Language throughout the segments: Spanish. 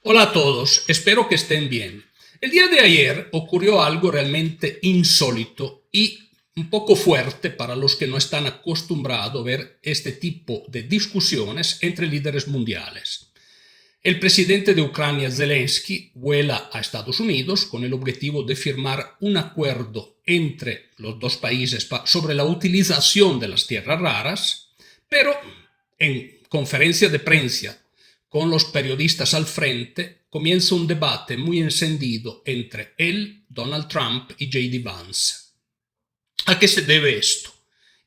Hola a todos, espero que estén bien. El día de ayer ocurrió algo realmente insólito y un poco fuerte para los que no están acostumbrados a ver este tipo de discusiones entre líderes mundiales. El presidente de Ucrania, Zelensky, vuela a Estados Unidos con el objetivo de firmar un acuerdo entre los dos países sobre la utilización de las tierras raras, pero en conferencia de prensa con los periodistas al frente, comienza un debate muy encendido entre él, Donald Trump y J.D. Vance. ¿A qué se debe esto?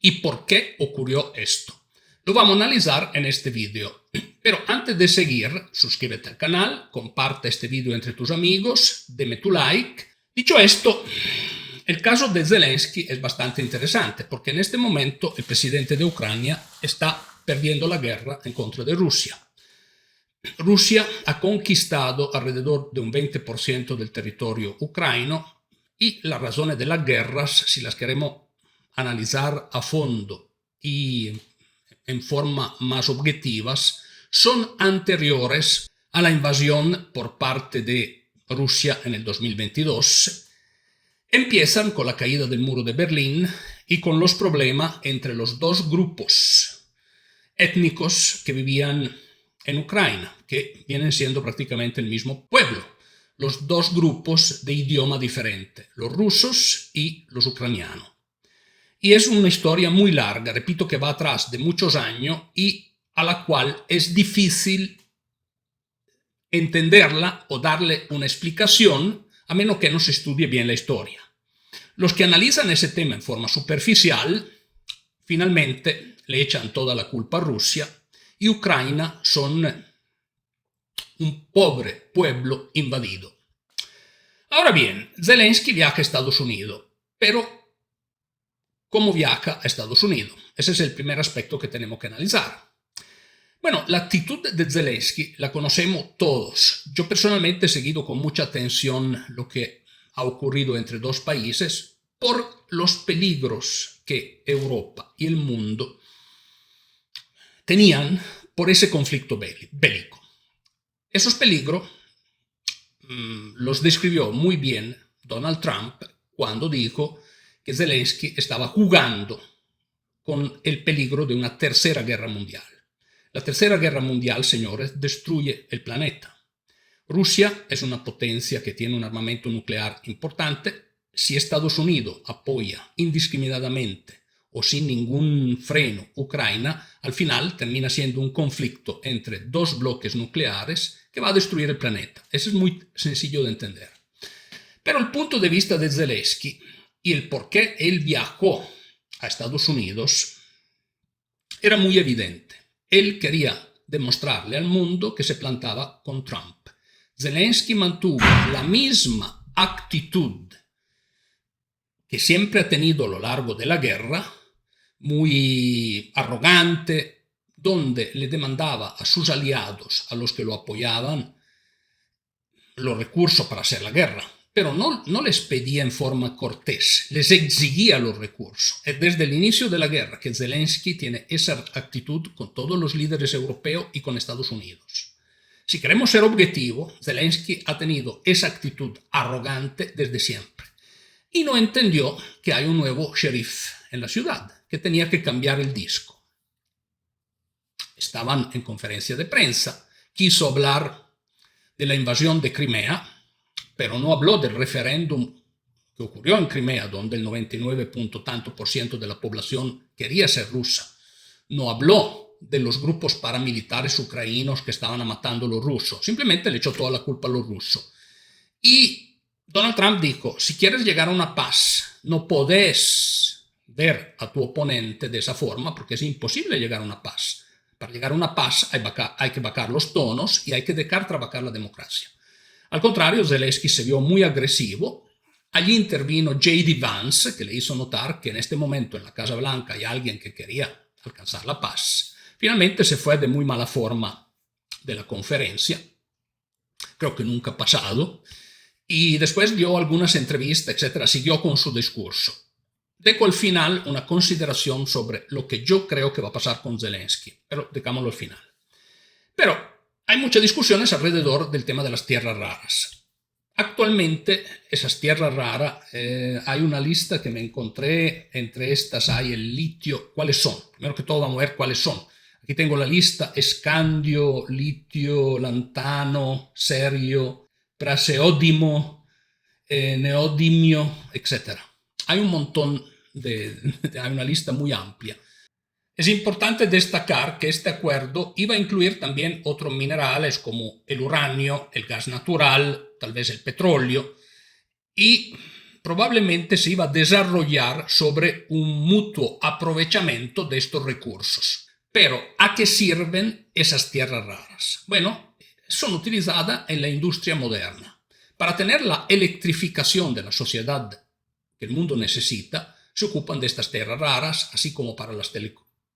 ¿Y por qué ocurrió esto? Lo vamos a analizar en este video. Pero antes de seguir, suscríbete al canal, comparte este video entre tus amigos, deme tu like. Dicho esto, el caso de Zelensky es bastante interesante porque en este momento el presidente de Ucrania está perdiendo la guerra en contra de Rusia. Rusia ha conquistado alrededor de un 20% del territorio ucraniano y las razones de las guerras, si las queremos analizar a fondo y en forma más objetivas, son anteriores a la invasión por parte de Rusia en el 2022. Empiezan con la caída del muro de Berlín y con los problemas entre los dos grupos étnicos que vivían en Ucrania, que vienen siendo prácticamente el mismo pueblo, los dos grupos de idioma diferente, los rusos y los ucranianos. Y es una historia muy larga, repito, que va atrás de muchos años y a la cual es difícil entenderla o darle una explicación a menos que no se estudie bien la historia. Los que analizan ese tema en forma superficial, finalmente le echan toda la culpa a Rusia y Ucrania son un pobre pueblo invadido. Ahora bien, Zelensky viaja a Estados Unidos, pero ¿cómo viaja a Estados Unidos? Ese es el primer aspecto que tenemos que analizar. Bueno, la actitud de Zelensky la conocemos todos. Yo personalmente he seguido con mucha atención lo que ha ocurrido entre dos países por los peligros que Europa y el mundo tenían por ese conflicto bélico. Esos peligros los describió muy bien Donald Trump cuando dijo que Zelensky estaba jugando con el peligro de una tercera guerra mundial. La tercera guerra mundial, señores, destruye el planeta. Rusia es una potencia que tiene un armamento nuclear importante. Si Estados Unidos apoya indiscriminadamente o sin ningún freno Ucrania, al final termina siendo un conflicto entre dos bloques nucleares que va a destruir el planeta. Eso es muy sencillo de entender. Pero el punto de vista de Zelensky y el por qué él viajó a Estados Unidos era muy evidente. Él quería demostrarle al mundo que se plantaba con Trump. Zelensky mantuvo la misma actitud que siempre ha tenido a lo largo de la guerra, muy arrogante, donde le demandaba a sus aliados, a los que lo apoyaban, los recursos para hacer la guerra, pero no les pedía en forma cortés, les exigía los recursos. Es desde el inicio de la guerra que Zelensky tiene esa actitud con todos los líderes europeos y con Estados Unidos. Si queremos ser objetivos, Zelensky ha tenido esa actitud arrogante desde siempre y no entendió que hay un nuevo sheriff en la ciudad, que tenía que cambiar el disco. Estaban en conferencia de prensa, quiso hablar de la invasión de Crimea, pero no habló del referéndum que ocurrió en Crimea, donde el 99% de la población quería ser rusa. No habló de los grupos paramilitares ucranianos que estaban matando a los rusos. Simplemente le echó toda la culpa a los rusos. Y Donald Trump dijo, si quieres llegar a una paz, no podés ver a tu oponente de esa forma porque es imposible llegar a una paz. Para llegar a una paz hay que bajar los tonos y hay que dejar trabajar la democracia. Al contrario, Zelensky se vio muy agresivo. Allí intervino J.D. Vance, que le hizo notar que en este momento en la Casa Blanca hay alguien que quería alcanzar la paz. Finalmente se fue de muy mala forma de la conferencia. Creo que nunca ha pasado. Y después dio algunas entrevistas, etcétera. Siguió con su discurso. Dejo al final una consideración sobre lo que yo creo que va a pasar con Zelensky, pero dejámoslo al final. Pero hay muchas discusiones alrededor del tema de las tierras raras. Actualmente, esas tierras raras, hay una lista que me encontré, entre estas hay el litio. ¿Cuáles son? Primero que todo vamos a ver cuáles son. Aquí tengo la lista: escandio, litio, lantano, cerio, praseodimo, neodimio, etc. Hay un montón hay una lista muy amplia. Es importante destacar que este acuerdo iba a incluir también otros minerales como el uranio, el gas natural, tal vez el petróleo, y probablemente se iba a desarrollar sobre un mutuo aprovechamiento de estos recursos. Pero, ¿a qué sirven esas tierras raras? Bueno, son utilizadas en la industria moderna. Para tener la electrificación de la sociedad que el mundo necesita, se ocupan de estas tierras raras, así como para las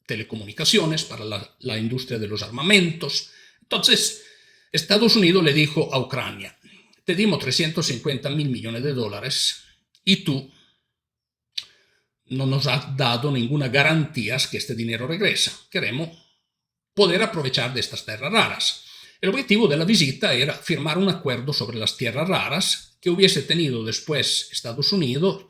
telecomunicaciones, para la industria de los armamentos. Entonces, Estados Unidos le dijo a Ucrania: te dimos 350.000 millones de dólares y tú no nos has dado ninguna garantía que este dinero regresa. Queremos poder aprovechar de estas tierras raras. El objetivo de la visita era firmar un acuerdo sobre las tierras raras que hubiese tenido después Estados Unidos,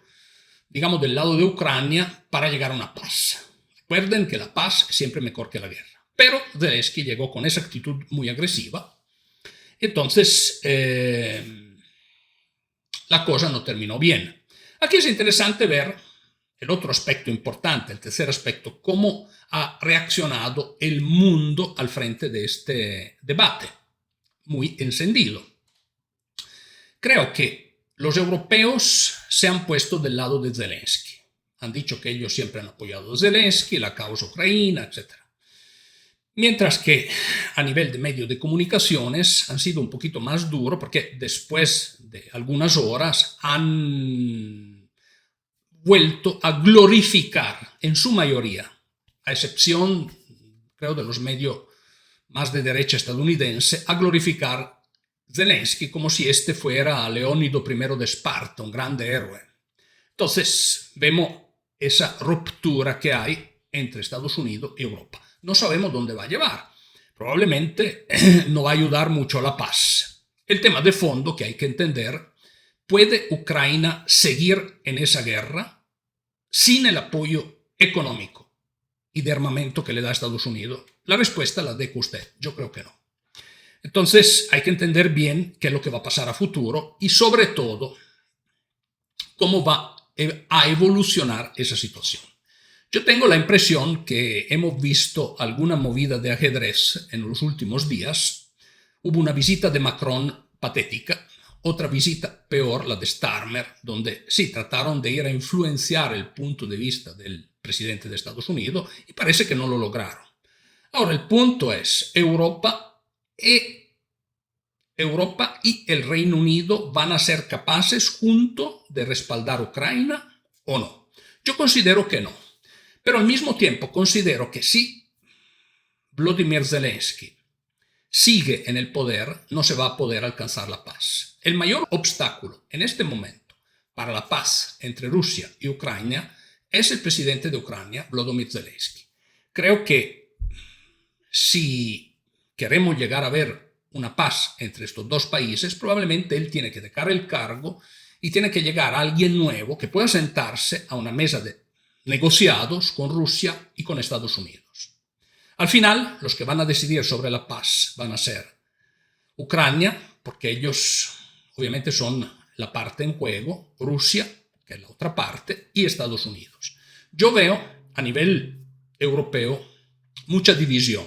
digamos, del lado de Ucrania, para llegar a una paz. Recuerden que la paz es siempre mejor que la guerra. Pero Zelensky llegó con esa actitud muy agresiva. Entonces, la cosa no terminó bien. Aquí es interesante ver el otro aspecto importante, el tercer aspecto: cómo ha reaccionado el mundo al frente de este debate muy encendido. Creo que los europeos se han puesto del lado de Zelensky. Han dicho que ellos siempre han apoyado a Zelensky, la causa ucraniana, etc. Mientras que a nivel de medios de comunicaciones han sido un poquito más duros, porque después de algunas horas han vuelto a glorificar, en su mayoría, a excepción, creo, de los medios más de derecha estadounidense, a glorificar Zelensky como si este fuera Leónido I de Esparta, un grande héroe. Entonces, vemos esa ruptura que hay entre Estados Unidos y Europa. No sabemos dónde va a llevar. Probablemente no va a ayudar mucho a la paz. El tema de fondo que hay que entender: ¿puede Ucrania seguir en esa guerra sin el apoyo económico y de armamento que le da Estados Unidos? La respuesta la dejo usted. Yo creo que no. Entonces hay que entender bien qué es lo que va a pasar a futuro y, sobre todo, cómo va a evolucionar esa situación. Yo tengo la impresión que hemos visto alguna movida de ajedrez en los últimos días. Hubo una visita de Macron patética, otra visita peor, la de Starmer, donde sí trataron de ir a influenciar el punto de vista del presidente de Estados Unidos y parece que no lo lograron. Ahora, el punto es: Europa y el Reino Unido van a ser capaces juntos de respaldar a Ucrania o no. Yo considero que no. Pero al mismo tiempo considero que si Volodymyr Zelensky sigue en el poder, no se va a poder alcanzar la paz. El mayor obstáculo en este momento para la paz entre Rusia y Ucrania es el presidente de Ucrania, Volodymyr Zelensky. Creo que si queremos llegar a ver una paz entre estos dos países, probablemente él tiene que dejar el cargo y tiene que llegar a alguien nuevo que pueda sentarse a una mesa de negociados con Rusia y con Estados Unidos. Al final, los que van a decidir sobre la paz van a ser Ucrania, porque ellos obviamente son la parte en juego, Rusia, que es la otra parte, y Estados Unidos. Yo veo a nivel europeo mucha división.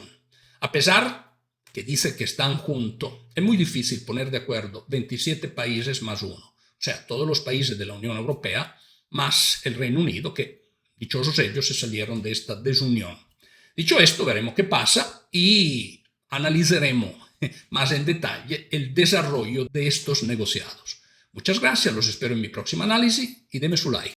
A pesar que dice que están juntos, es muy difícil poner de acuerdo 27 países más uno. O sea, todos los países de la Unión Europea más el Reino Unido, que dichosos ellos se salieron de esta desunión. Dicho esto, veremos qué pasa y analizaremos más en detalle el desarrollo de estos negociados. Muchas gracias, los espero en mi próximo análisis y denme su like.